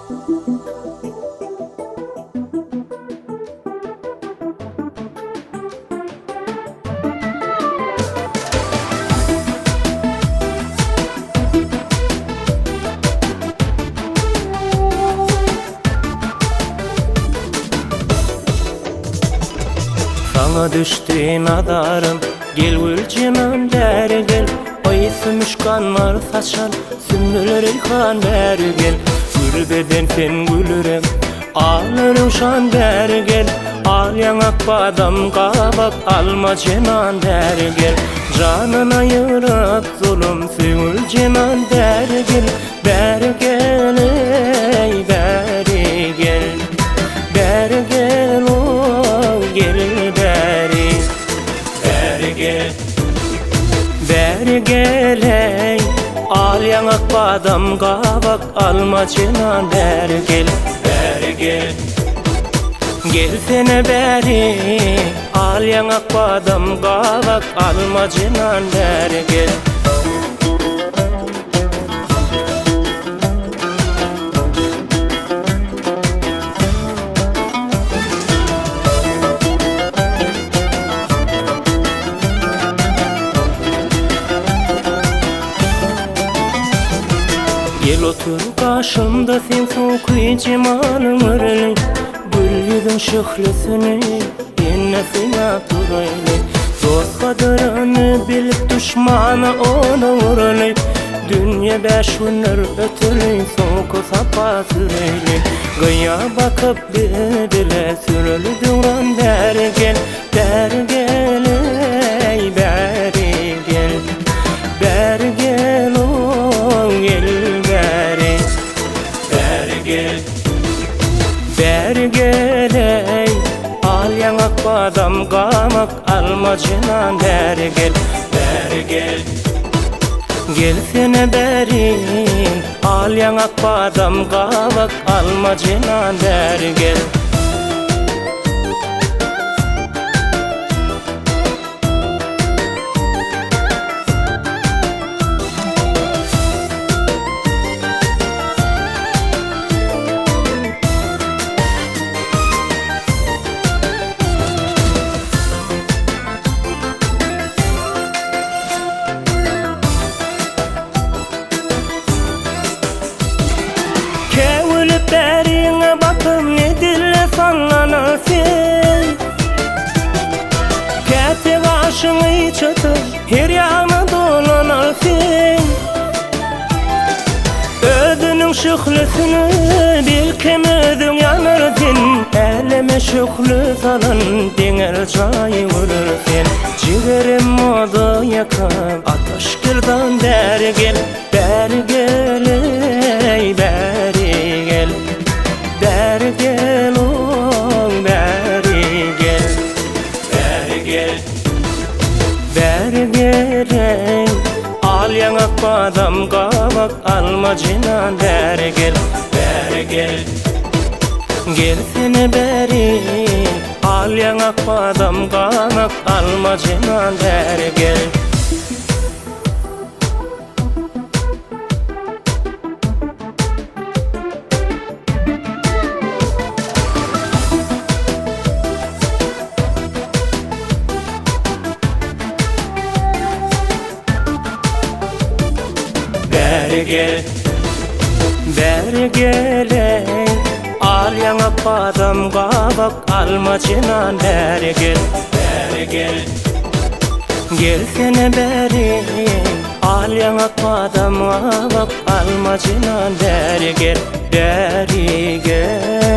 Sana düştü nadarım, gel gülcinan beri gel. Ay sümüşkanlar saçar, sümbül reyhan beri gel. Gülbeden sen gülürem, ağlarım şan beri gel. Al yanak badam kabak, alma cinan beri gel. Canın ayırıp zulüm, süngül cinan beri gel. Beri gel, ey beri gel. Beri gel, o gel. Beri gel ey, al yanak badam kabak, alma cinan beri gel. Beri gel, gelsene beri, al yanak badam kabak, alma cinan beri gel. Gel otur karşımda sen sokuy cimanın ırını. Gül yüzün şıhlısını yennesine duraylı. Dost kadarını bilip düşmana onu vuraylı. Dünya beş günler ötülü soku sapa süreyli. Gıya bakıp bile sürülü duran beri gel. Beri gel ey beri gel. Beri gel o gel. Beri gel ey, al yanak badam kabak, alma cinan beri gel. Beri gel, gelsene beri, al yanak badam kabak, alma cinan beri gel. Berine bakım ne dille sallanasın. Kete başını çatır, her yanı dolanasın. Ödünün şıhlısını bilkem ödün yanarsın. Eleme şıhlı salın, denger çayı vurursun. Ciğerim modu yakıp, ateş girdan beri gel. Beri gel ey beri gel. Beri gel o beri gel. Beri gel. Beri gel ey, al yanak badam kabak, alma cinan beri gel. Beri gel, gelsene beri, al yanak badam kabak, alma cinan beri gel. Beri gel, beri gel ey, al yanak badam kabak, alma cinan beri gel. Beri gel, gelsene beri, al yanak badam kabak, alma cinan beri gel. Beri gel.